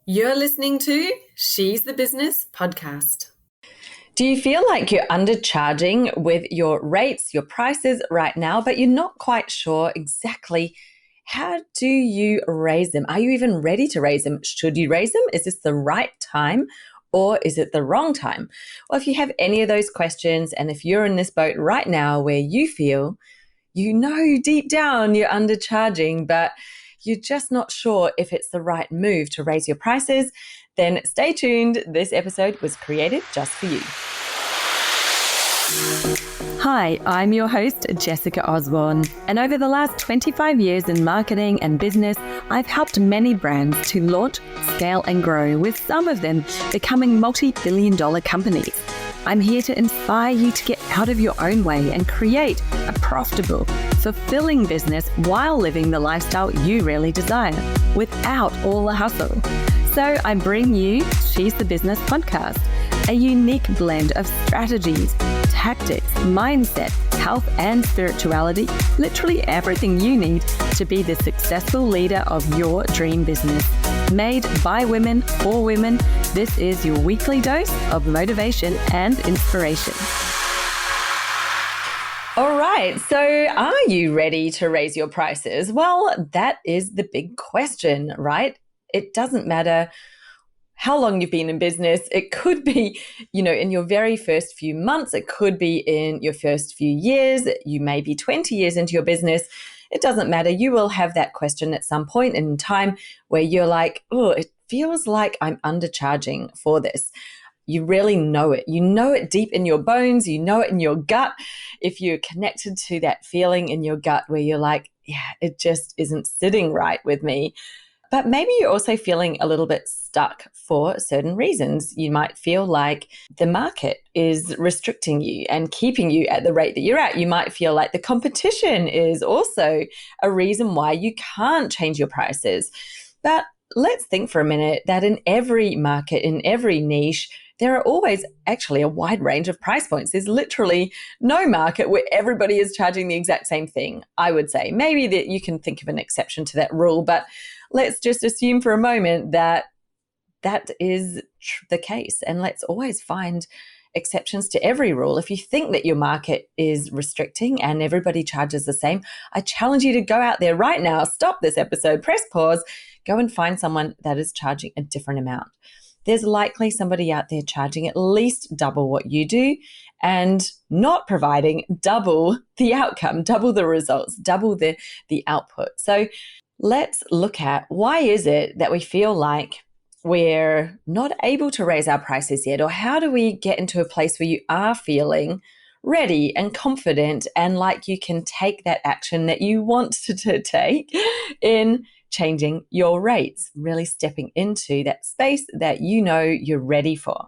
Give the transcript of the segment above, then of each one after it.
You're listening to She's the Business podcast. Do you feel like you're undercharging with your rates, your prices right now, but you're not quite sure exactly how do you raise them? Are you even ready to raise them? Should you raise them? Is this the right time or is it the wrong time? Well, if you have any of those questions and if you're in this boat right now where you feel, you know deep down you're undercharging, but you're just not sure if it's the right move to raise your prices, then stay tuned. This episode was created just for you. Hi, I'm your host, Jessica Osborne, and over the last 25 years in marketing and business, I've helped many brands to launch, scale, and grow, with some of them becoming multi-billion-dollar companies. I'm here to inspire you to get out of your own way and create a profitable, fulfilling business while living the lifestyle you really desire, without all the hustle. So I bring you She's the Business podcast, a unique blend of strategies, tactics, mindset, health, and spirituality, literally everything you need to be the successful leader of your dream business. Made by women for women, this is your weekly dose of motivation and inspiration. All right, so are you ready to raise your prices? Well, that is the big question, right? It doesn't matter how long you've been in business. It could be, in your very first few months. It could be in your first few years. You may be 20 years into your business. It doesn't matter. You will have that question at some point in time where you're like, oh, it feels like I'm undercharging for this. You really know it. You know it deep in your bones. You know it in your gut. If you're connected to that feeling in your gut where you're like, yeah, it just isn't sitting right with me. But maybe you're also feeling a little bit stuck for certain reasons. You might feel like the market is restricting you and keeping you at the rate that you're at. You might feel like the competition is also a reason why you can't change your prices. But let's think for a minute that in every market, in every niche, there are always actually a wide range of price points. There's literally no market where everybody is charging the exact same thing, I would say. Maybe that you can think of an exception to that rule, but let's just assume for a moment that that is the case. And let's always find exceptions to every rule. If you think that your market is restricting and everybody charges the same, I challenge you to go out there right now, stop this episode, press pause, go and find someone that is charging a different amount. There's likely somebody out there charging at least double what you do and not providing double the outcome, double the results, double the output. So let's look at why is it that we feel like we're not able to raise our prices yet, or how do we get into a place where you are feeling ready and confident and like you can take that action that you want to take in changing your rates, really stepping into that space that you know you're ready for.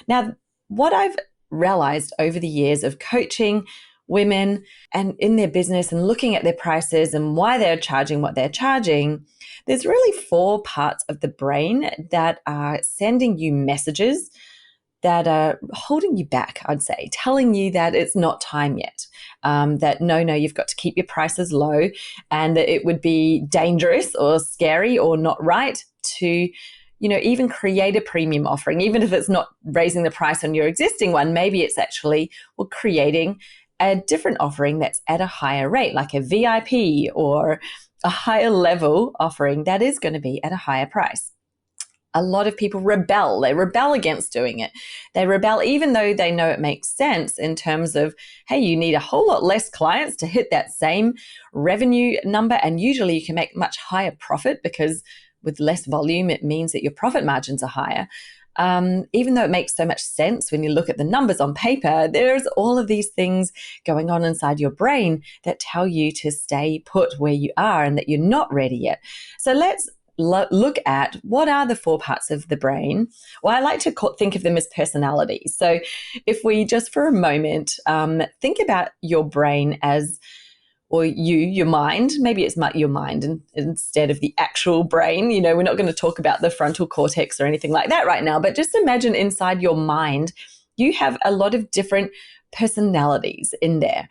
Now, what I've realized over the years of coaching women and in their business and looking at their prices and why they're charging what they're charging, there's really 4 parts of the brain that are sending you messages that are holding you back, I'd say, telling you that it's not time yet, that no, you've got to keep your prices low, and that it would be dangerous or scary or not right to, even create a premium offering, even if it's not raising the price on your existing one. Maybe it's actually, creating a different offering that's at a higher rate, like a VIP or a higher level offering that is going to be at a higher price. A lot of people rebel. They rebel against doing it. They rebel even though they know it makes sense in terms of, hey, you need a whole lot less clients to hit that same revenue number. And usually you can make much higher profit because with less volume, it means that your profit margins are higher. Even though it makes so much sense when you look at the numbers on paper, there's all of these things going on inside your brain that tell you to stay put where you are and that you're not ready yet. So let's look at what are the 4 parts of the brain. Well, I like to think of them as personalities. So if we just for a moment think about your brain as, or your mind, maybe it's your mind instead of the actual brain. We're not going to talk about the frontal cortex or anything like that right now, but just imagine inside your mind, you have a lot of different personalities in there.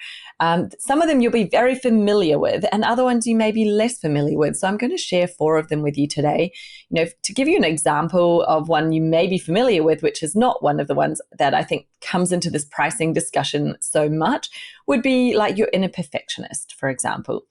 Some of them you'll be very familiar with, and other ones you may be less familiar with. So I'm going to share 4 of them with you today. To give you an example of one you may be familiar with, which is not one of the ones that I think comes into this pricing discussion so much, would be like your inner perfectionist, for example.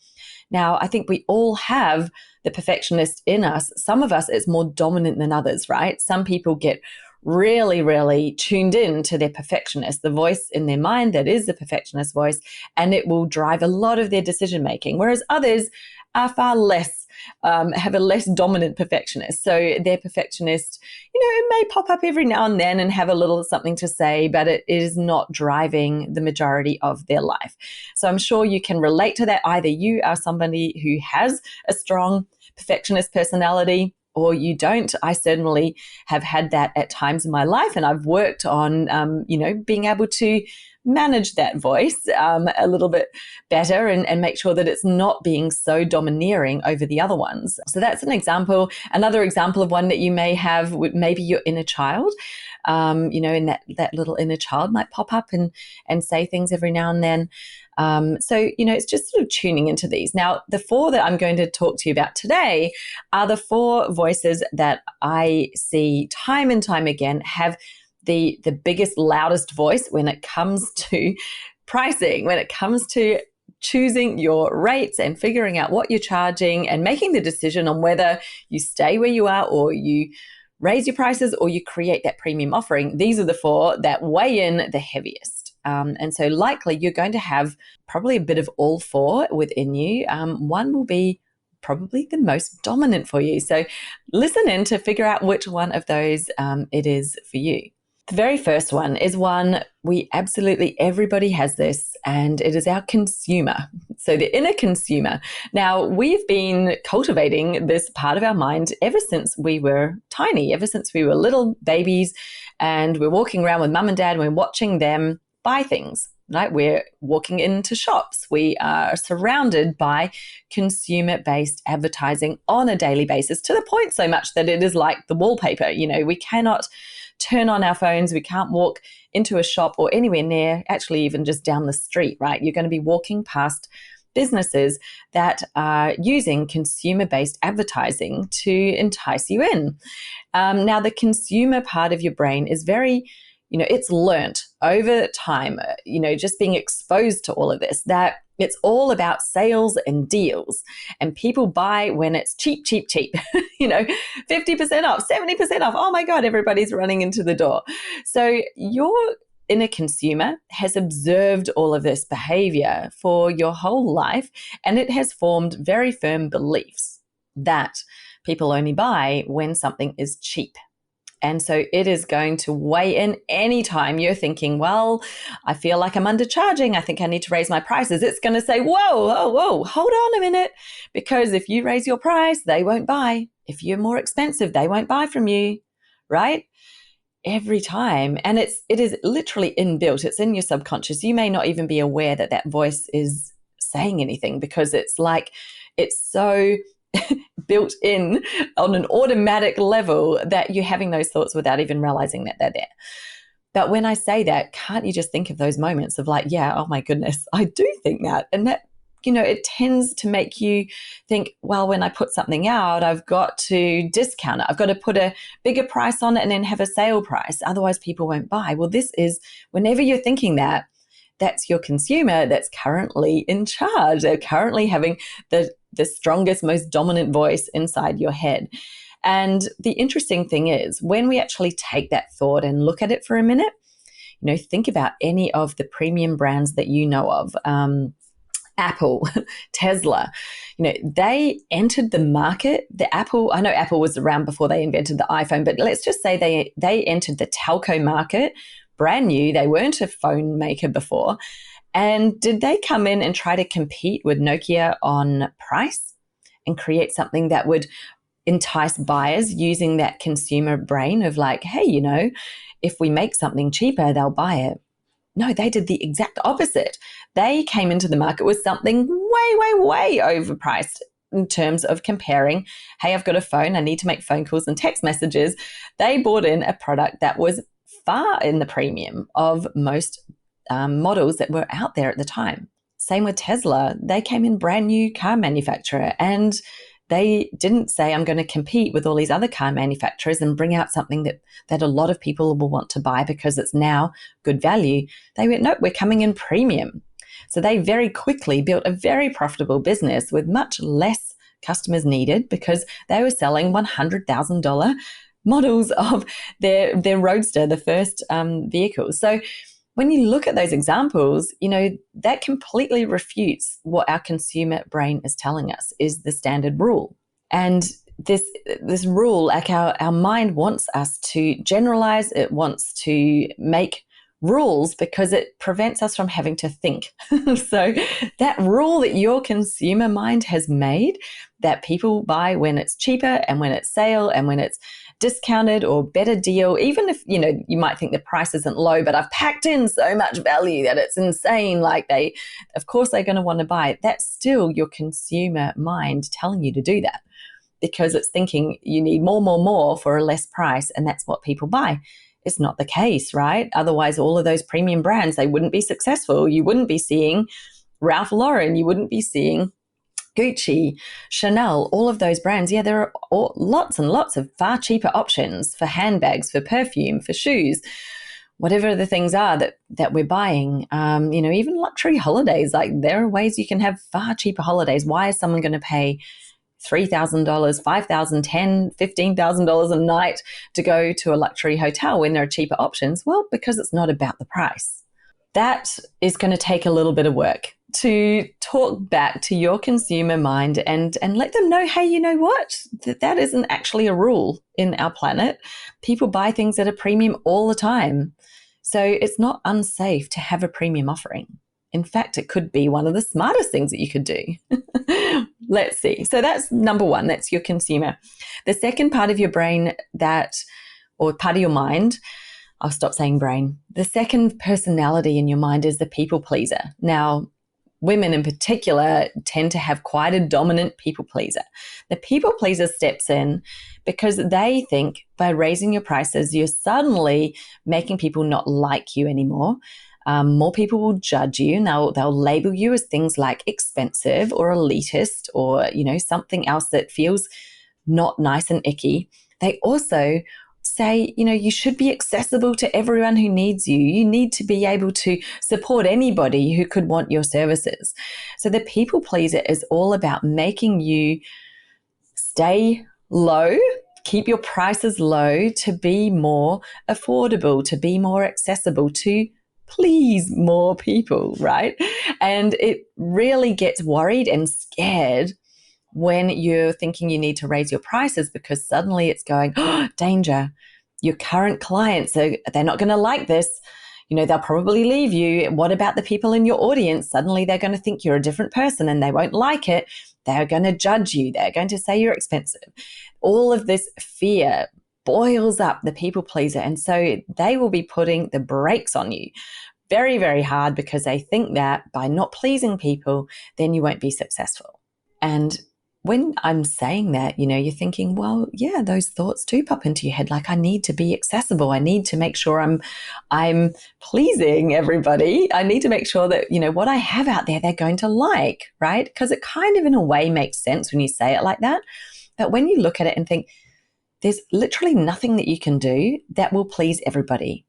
Now, I think we all have the perfectionist in us. Some of us, it's more dominant than others, right? Some people get really, really tuned in to their perfectionist, the voice in their mind that is the perfectionist voice, and it will drive a lot of their decision making. Whereas others are far less, have a less dominant perfectionist. So their perfectionist, it may pop up every now and then and have a little something to say, but it is not driving the majority of their life. So I'm sure you can relate to that. Either you are somebody who has a strong perfectionist personality, or you don't. I certainly have had that at times in my life, and I've worked on, being able to manage that voice a little bit better and make sure that it's not being so domineering over the other ones. So that's an example. Another example of one that you may have would maybe your inner child. And that little inner child might pop up and say things every now and then. It's just sort of tuning into these. Now, the 4 that I'm going to talk to you about today are the 4 voices that I see time and time again have the biggest, loudest voice when it comes to pricing, when it comes to choosing your rates and figuring out what you're charging and making the decision on whether you stay where you are or you raise your prices or you create that premium offering. These are the 4 that weigh in the heaviest. And so likely you're going to have probably a bit of all 4 within you. One will be probably the most dominant for you. So listen in to figure out which one of those it is for you. The very first one is one everybody has this, and it is our consumer. So the inner consumer. Now, we've been cultivating this part of our mind ever since we were tiny, ever since we were little babies, and we're walking around with mum and dad and we're watching them buy things, right? We're walking into shops. We are surrounded by consumer-based advertising on a daily basis, to the point so much that it is like the wallpaper. We cannot turn on our phones. We can't walk into a shop or anywhere near, actually even just down the street, right? You're going to be walking past businesses that are using consumer-based advertising to entice you in. Now, the consumer part of your brain is very, it's learnt over time, just being exposed to all of this, that it's all about sales and deals, and people buy when it's cheap, cheap, cheap, 50% off, 70% off. Oh my God, everybody's running into the door. So your inner consumer has observed all of this behavior for your whole life, and it has formed very firm beliefs that people only buy when something is cheap. And so it is going to weigh in anytime you're thinking, well, I feel like I'm undercharging. I think I need to raise my prices. It's going to say, whoa, hold on a minute. Because if you raise your price, they won't buy. If you're more expensive, they won't buy from you, right? Every time. And it is literally inbuilt. It's in your subconscious. You may not even be aware that voice is saying anything, because it's like, it's so built in on an automatic level that you're having those thoughts without even realizing that they're there. But when I say that, can't you just think of those moments of like, yeah, oh my goodness, I do think that. And that, it tends to make you think, well, when I put something out, I've got to discount it. I've got to put a bigger price on it and then have a sale price. Otherwise people won't buy. Well, this is, whenever you're thinking that, that's your consumer that's currently in charge. They're currently having the strongest, most dominant voice inside your head. And the interesting thing is, when we actually take that thought and look at it for a minute, think about any of the premium brands that you know of. Apple, Tesla, they entered the market. I know Apple was around before they invented the iPhone, but let's just say they entered the telco market brand new. They weren't a phone maker before. And did they come in and try to compete with Nokia on price and create something that would entice buyers using that consumer brain of like, hey, if we make something cheaper, they'll buy it? No, they did the exact opposite. They came into the market with something way, way, way overpriced in terms of comparing, hey, I've got a phone, I need to make phone calls and text messages. They bought in a product that was far in the premium of most models that were out there at the time. Same with Tesla. They came in brand new car manufacturer, and they didn't say, I'm going to compete with all these other car manufacturers and bring out something that a lot of people will want to buy because it's now good value. They went, nope, we're coming in premium. So they very quickly built a very profitable business with much less customers needed because they were selling $100,000 models of their Roadster, the first vehicle. So when you look at those examples, that completely refutes what our consumer brain is telling us is the standard rule. And this rule, like our mind wants us to generalize, it wants to make rules because it prevents us from having to think. So that rule that your consumer mind has made, that people buy when it's cheaper and when it's sale and when it's discounted or better deal, even if, you might think the price isn't low, but I've packed in so much value that it's insane. Like of course they're going to want to buy it. That's still your consumer mind telling you to do that because it's thinking you need more for a less price. And that's what people buy. It's not the case, right? Otherwise, all of those premium brands, they wouldn't be successful. You wouldn't be seeing Ralph Lauren. You wouldn't be seeing Gucci, Chanel, all of those brands. Yeah, there are lots and lots of far cheaper options for handbags, for perfume, for shoes, whatever the things are that we're buying. Even luxury holidays, like there are ways you can have far cheaper holidays. Why is someone going to pay $3,000, $5,000, $10,000, $15,000 a night to go to a luxury hotel when there are cheaper options? Well, because it's not about the price. That is going to take a little bit of work to talk back to your consumer mind and let them know, hey, you know what? That isn't actually a rule in our planet. People buy things at a premium all the time. So it's not unsafe to have a premium offering. In fact, it could be one of the smartest things that you could do. Let's see. So that's number one. That's your consumer. The second part of your brain or part of your mind, I'll stop saying brain. The second personality in your mind is the people pleaser. Now, women in particular tend to have quite a dominant people pleaser. The people pleaser steps in because they think by raising your prices, you're suddenly making people not like you anymore. More people will judge you. Now they'll label you as things like expensive or elitist or, something else that feels not nice and icky. They also say, you should be accessible to everyone who needs you. You need to be able to support anybody who could want your services. So the people pleaser is all about making you stay low, keep your prices low to be more affordable, to be more accessible, to please more people, right? And it really gets worried and scared when you're thinking you need to raise your prices because suddenly it's going, oh, danger. Your current clients, they're not going to like this. They'll probably leave you. What about the people in your audience? Suddenly they're going to think you're a different person and they won't like it. They're going to judge you. They're going to say you're expensive. All of this fear boils up the people pleaser. And so they will be putting the brakes on you very, very hard because they think that by not pleasing people, then you won't be successful. And when I'm saying that, you're thinking, well, yeah, those thoughts do pop into your head. Like, I need to be accessible. I need to make sure I'm pleasing everybody. I need to make sure that, what I have out there, they're going to like, right? Because it kind of in a way makes sense when you say it like that. But when you look at it and think, there's literally nothing that you can do that will please everybody.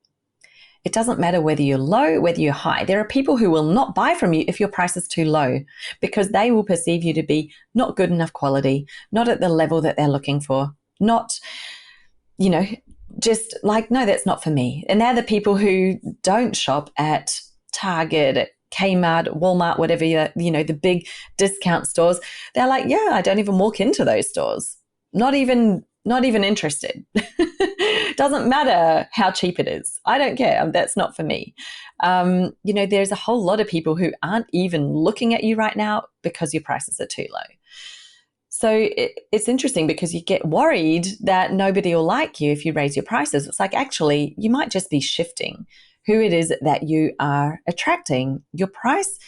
It doesn't matter whether you're low, whether you're high. There are people who will not buy from you if your price is too low because they will perceive you to be not good enough quality, not at the level that they're looking for, not, just like, no, that's not for me. And they're the people who don't shop at Target, at Kmart, Walmart, whatever, the big discount stores. They're like, yeah, I don't even walk into those stores. Not even interested. Doesn't matter how cheap it is. I don't care. That's not for me. There's a whole lot of people who aren't even looking at you right now because your prices are too low. So it's interesting because you get worried that nobody will like you if you raise your prices. It's like, actually, you might just be shifting who it is that you are attracting. Your price,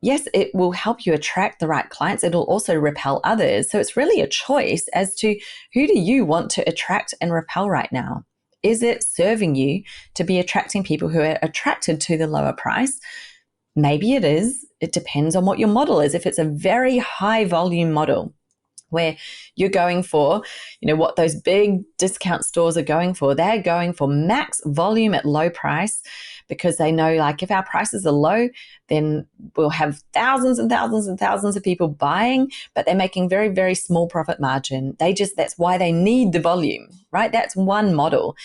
yes, it will help you attract the right clients. It'll also repel others. So it's really a choice as to who do you want to attract and repel right now. Is it serving you to be attracting people who are attracted to the lower price? Maybe it is. It depends on what your model is. If it's a very high volume model where you're going for, what those big discount stores are going for, they're going for max volume at low price because they know, like, if our prices are low, then we'll have thousands and thousands and thousands of people buying, but they're making very, very small profit margin. That's why they need the volume, right? That's one model.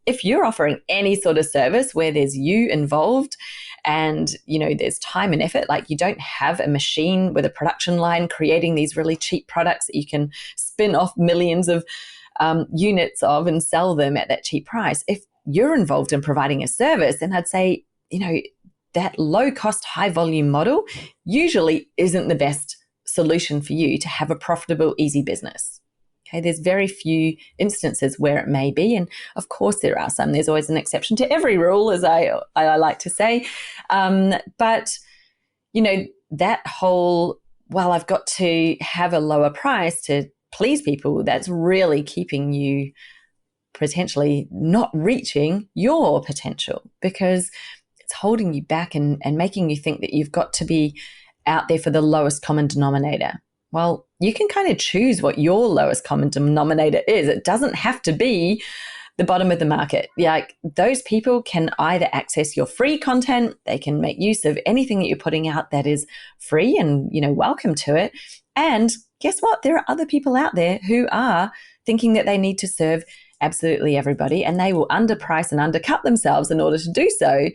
If you're offering any sort of service where there's you involved and, there's time and effort, like you don't have a machine with a production line creating these really cheap products that you can spin off millions of units of and sell them at that cheap price. If you're involved in providing a service, then I'd say, that low cost, high volume model usually isn't the best solution for you to have a profitable, easy business. Okay, there's very few instances where it may be. And of course there are some. There's always an exception to every rule, as I like to say. But, that whole, I've got to have a lower price to please people, that's really keeping you potentially not reaching your potential because it's holding you back and making you think that you've got to be out there for the lowest common denominator. Well, you can kind of choose what your lowest common denominator is. It doesn't have to be the bottom of the market. Like, those people can either access your free content, they can make use of anything that you're putting out that is free and, welcome to it. And guess what? There are other people out there who are thinking that they need to serve absolutely everybody, and they will underprice and undercut themselves in order to do so.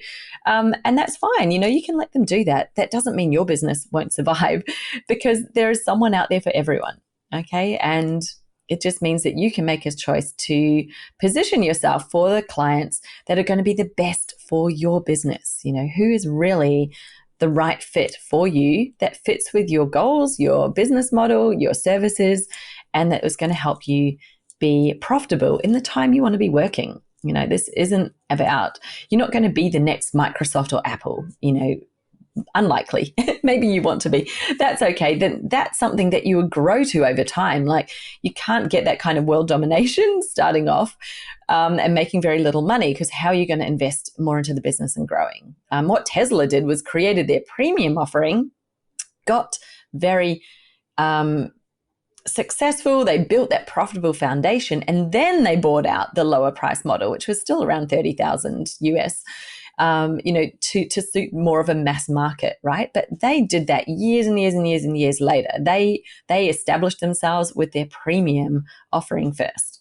And that's fine. You can let them do that. That doesn't mean your business won't survive because there is someone out there for everyone. Okay. And it just means that you can make a choice to position yourself for the clients that are going to be the best for your business. Who is really the right fit for you, that fits with your goals, your business model, your services, and that is going to help you be profitable in the time you want to be working. This isn't about, you're not going to be the next Microsoft or Apple, unlikely. Maybe you want to be. That's okay. Then that's something that you would grow to over time. Like, you can't get that kind of world domination starting off and making very little money, because how are you going to invest more into the business and growing? What Tesla did was created their premium offering, got very successful. They built that profitable foundation, and then they bought out the lower price model, which was still around 30,000 US, to suit more of a mass market, right? But they did that years and years and years and years later. They established themselves with their premium offering first.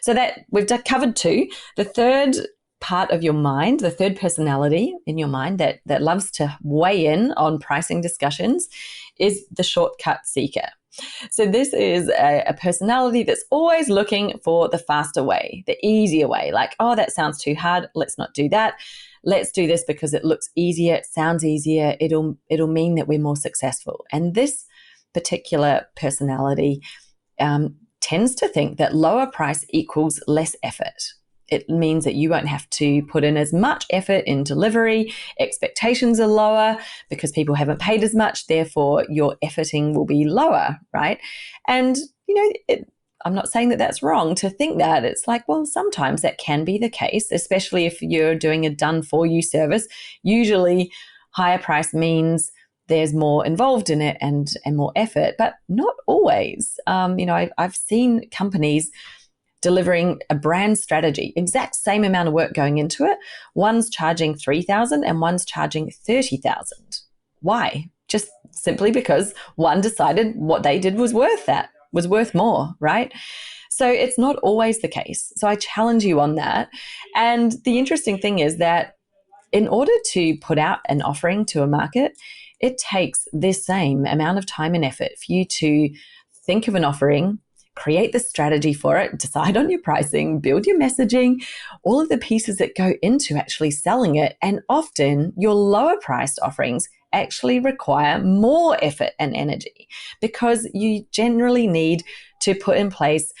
So that we've covered two. The third part of your mind, the third personality in your mind that loves to weigh in on pricing discussions is the shortcut seeker. So this is a personality that's always looking for the faster way, the easier way. Like, oh, that sounds too hard. Let's not do that. Let's do this because it looks easier. It sounds easier. It'll mean that we're more successful. And this particular personality tends to think that lower price equals less effort. It means that you won't have to put in as much effort in delivery. Expectations are lower because people haven't paid as much. Therefore, your efforting will be lower, right? And, I'm not saying that that's wrong to think that. It's like, well, sometimes that can be the case, especially if you're doing a done-for-you service. Usually, higher price means there's more involved in it and more effort, but not always. I've seen companies delivering a brand strategy, exact same amount of work going into it. One's charging $3,000 and one's charging $30,000. Why? Just simply because one decided what they did was worth more, right? So it's not always the case. So I challenge you on that. And the interesting thing is that in order to put out an offering to a market, it takes the same amount of time and effort for you to think of an offering, create the strategy for it, decide on your pricing, build your messaging, all of the pieces that go into actually selling it. And often your lower priced offerings actually require more effort and energy because you generally need to put in place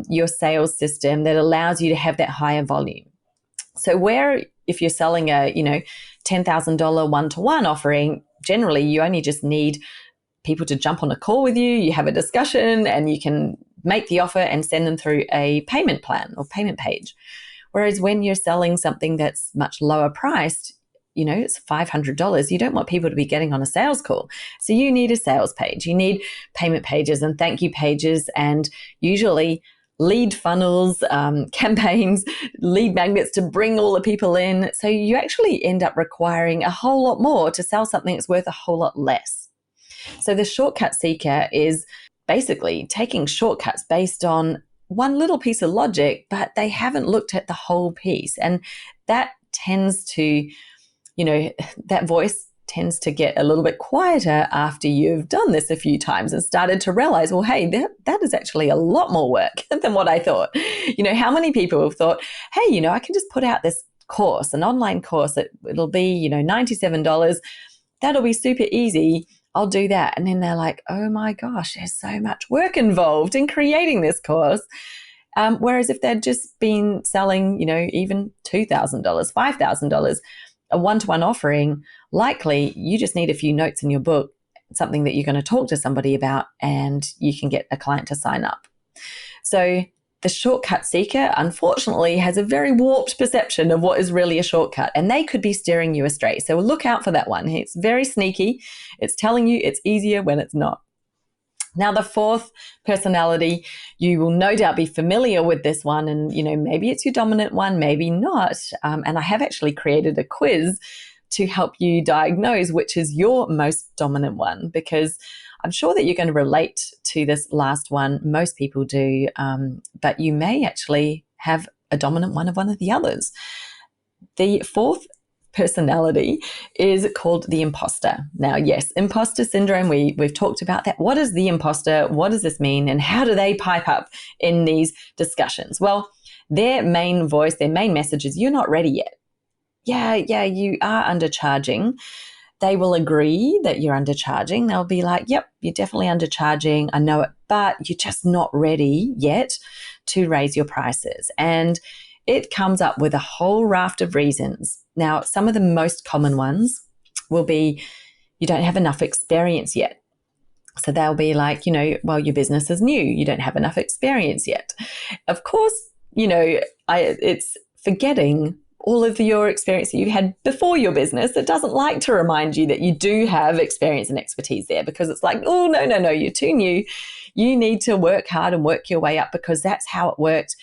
your sales system that allows you to have that higher volume. So where if you're selling a, $10,000 one-to-one offering, generally you only just need people to jump on a call with you, you have a discussion, and you can make the offer and send them through a payment plan or payment page. Whereas when you're selling something that's much lower priced, it's $500. You don't want people to be getting on a sales call. So you need a sales page. You need payment pages and thank you pages, and usually lead funnels, campaigns, lead magnets to bring all the people in. So you actually end up requiring a whole lot more to sell something that's worth a whole lot less. So the shortcut seeker is basically taking shortcuts based on one little piece of logic, but they haven't looked at the whole piece. And that tends to, that voice tends to get a little bit quieter after you've done this a few times and started to realize, well, hey, that is actually a lot more work than what I thought. How many people have thought, hey, I can just put out this course, an online course, it'll be, $97. That'll be super easy. I'll do that. And then they're like, oh my gosh, there's so much work involved in creating this course. Whereas if they'd just been selling, even $2,000, $5,000, a one-to-one offering, likely you just need a few notes in your book, something that you're going to talk to somebody about, and you can get a client to sign up. So the shortcut seeker, unfortunately, has a very warped perception of what is really a shortcut, and they could be steering you astray. So look out for that one. It's very sneaky. It's telling you it's easier when it's not. Now, the fourth personality, you will no doubt be familiar with this one, and maybe it's your dominant one, maybe not. And I have actually created a quiz to help you diagnose which is your most dominant one, because I'm sure that you're going to relate to this last one. Most people do, but you may actually have a dominant one of the others. The fourth personality is called the imposter. Now, yes, imposter syndrome, we've talked about that. What is the imposter? What does this mean? And how do they pipe up in these discussions? Well, their main voice, their main message is, you're not ready yet. Yeah, you are undercharging. They will agree that you're undercharging. They'll be like, yep, you're definitely undercharging. I know it, but you're just not ready yet to raise your prices. And it comes up with a whole raft of reasons. Now, some of the most common ones will be, you don't have enough experience yet. So they'll be like, well, your business is new. You don't have enough experience yet. Of course, it's forgetting all of your experience that you had before your business. It doesn't like to remind you that you do have experience and expertise there, because it's like, oh, no, you're too new. You need to work hard and work your way up, because that's how it worked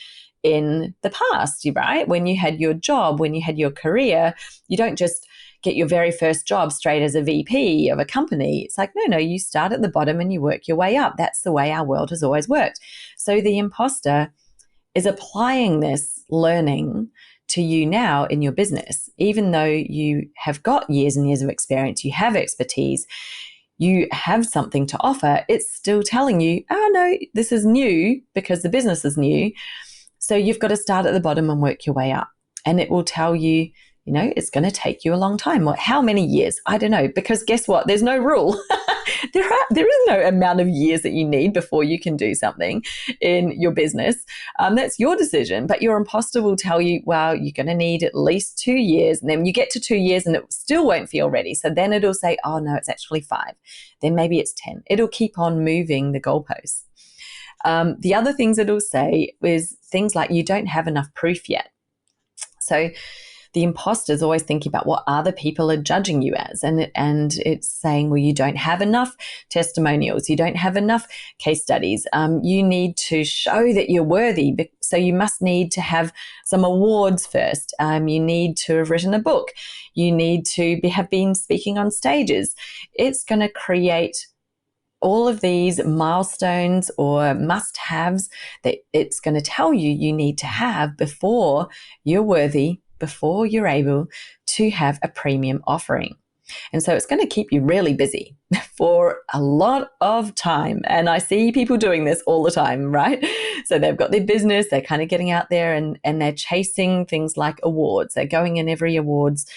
in the past, right? When you had your job, when you had your career, you don't just get your very first job straight as a VP of a company. It's like, no, you start at the bottom and you work your way up. That's the way our world has always worked. So the imposter is applying this learning to you now in your business. Even though you have got years and years of experience, you have expertise, you have something to offer, it's still telling you, oh no, this is new because the business is new. So you've got to start at the bottom and work your way up. And it will tell you, it's going to take you a long time. How many years? I don't know, because guess what? There's no rule. There is no amount of years that you need before you can do something in your business. That's your decision. But your imposter will tell you, well, you're going to need at least 2 years. And then you get to 2 years and it still won't feel ready. So then it'll say, oh no, it's actually 5. Then maybe it's 10. It'll keep on moving the goalposts. The other things it'll say is things like, you don't have enough proof yet. So the imposter is always thinking about what other people are judging you as. And it's saying, well, you don't have enough testimonials. You don't have enough case studies. You need to show that you're worthy. So you must need to have some awards first. You need to have written a book. You need to have been speaking on stages. It's going to create all of these milestones or must-haves that it's going to tell you need to have before you're worthy, before you're able to have a premium offering. And so it's going to keep you really busy for a lot of time. And I see people doing this all the time, right? So they've got their business, they're kind of getting out there and they're chasing things like awards. They're going in every awards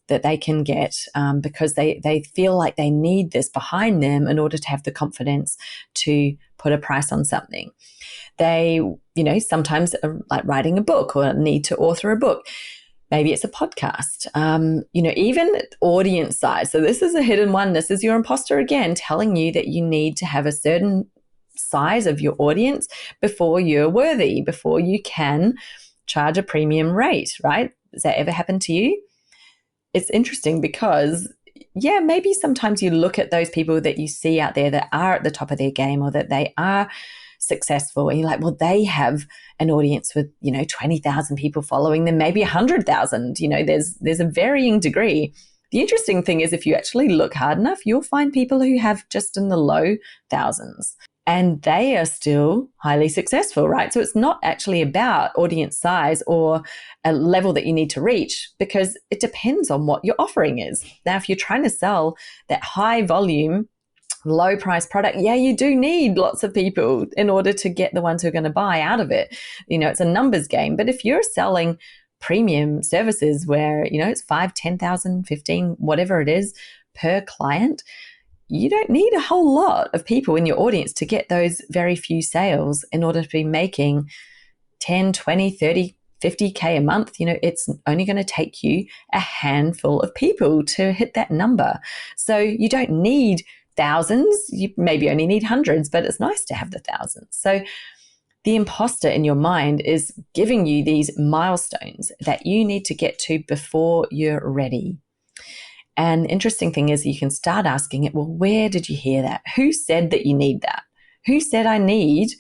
that they can get because they feel like they need this behind them in order to have the confidence to put a price on something. They, sometimes are like writing a book or need to author a book. Maybe it's a podcast, even audience size. So this is a hidden one. This is your imposter again, telling you that you need to have a certain size of your audience before you're worthy, before you can charge a premium rate, right? Has that ever happened to you? It's interesting because, yeah, maybe sometimes you look at those people that you see out there that are at the top of their game or that they are successful, and you're like, well, they have an audience with, 20,000 people following them, maybe 100,000. There's a varying degree. The interesting thing is, if you actually look hard enough, you'll find people who have just in the low thousands, and they are still highly successful, right? So it's not actually about audience size or a level that you need to reach, because it depends on what your offering is. Now, if you're trying to sell that high volume, low price product, yeah, you do need lots of people in order to get the ones who are going to buy out of it. It's a numbers game. But if you're selling premium services where, it's 5, 10,000, 15, whatever it is per client, you don't need a whole lot of people in your audience to get those very few sales in order to be making 10, 20, 30, 50K a month. It's only going to take you a handful of people to hit that number. So you don't need thousands, you maybe only need hundreds, but it's nice to have the thousands. So the imposter in your mind is giving you these milestones that you need to get to before you're ready. And the interesting thing is, you can start asking it, well, where did you hear that? Who said that you need that? Who said I need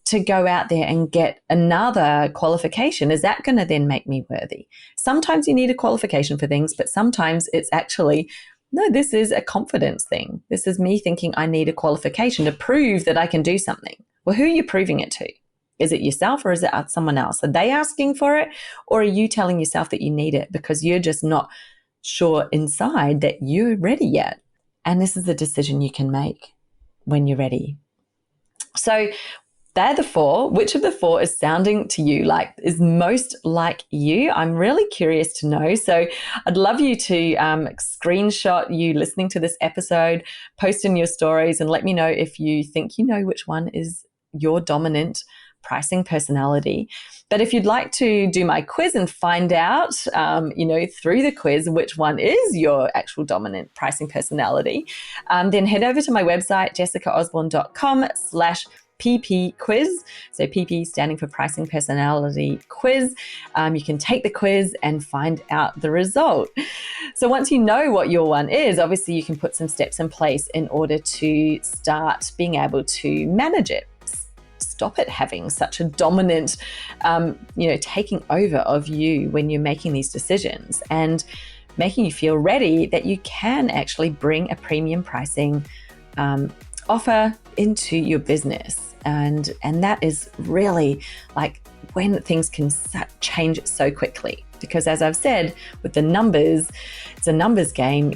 to go out there and get another qualification? Is that going to then make me worthy? Sometimes you need a qualification for things, but sometimes it's actually, no, this is a confidence thing. This is me thinking I need a qualification to prove that I can do something. Well, who are you proving it to? Is it yourself or is it someone else? Are they asking for it, or are you telling yourself that you need it because you're just not sure inside that you're ready yet? And this is a decision you can make when you're ready. So they're the 4. Which of the 4 is sounding to you like is most like you? I'm really curious to know. So I'd love you to screenshot you listening to this episode, post in your stories, and let me know if you think you know which one is your dominant pricing personality. But if you'd like to do my quiz and find out, through the quiz, which one is your actual dominant pricing personality, then head over to my website, jessicaosborne.com/PP quiz. So PP standing for pricing personality quiz. You can take the quiz and find out the result. So once you know what your one is, obviously you can put some steps in place in order to start being able to manage it. Stop it having such a dominant, taking over of you when you're making these decisions, and making you feel ready that you can actually bring a premium pricing offer into your business. And that is really like when things can change so quickly, because as I've said, with the numbers, it's a numbers game.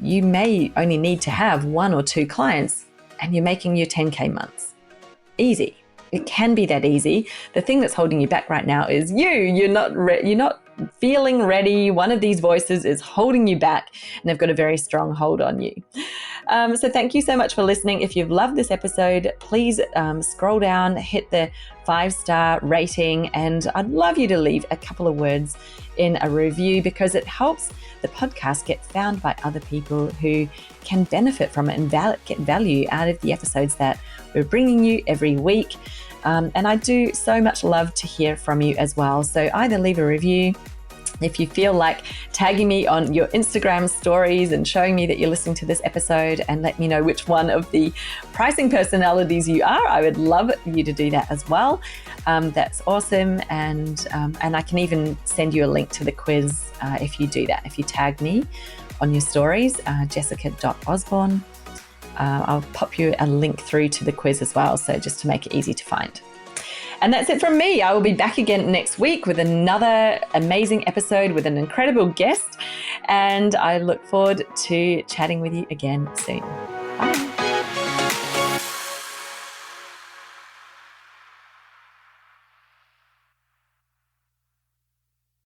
You may only need to have 1 or 2 clients and you're making your 10K months. Easy. It can be that easy. The thing that's holding you back right now is you're not feeling ready. One of these voices is holding you back, and they've got a very strong hold on you. So thank you so much for listening. If you've loved this episode, please scroll down, hit the 5-star rating, and I'd love you to leave a couple of words in a review, because it helps the podcast get found by other people who can benefit from it and get value out of the episodes that we're bringing you every week. And I do so much love to hear from you as well. So either leave a review, if you feel like tagging me on your Instagram stories and showing me that you're listening to this episode, and let me know which one of the pricing personalities you are. I would love you to do that as well. That's awesome. And I can even send you a link to the quiz if you do that. If you tag me on your stories, jessica.osborne, I'll pop you a link through to the quiz as well. So just to make it easy to find. And that's it from me. I will be back again next week with another amazing episode with an incredible guest. And I look forward to chatting with you again soon. Bye.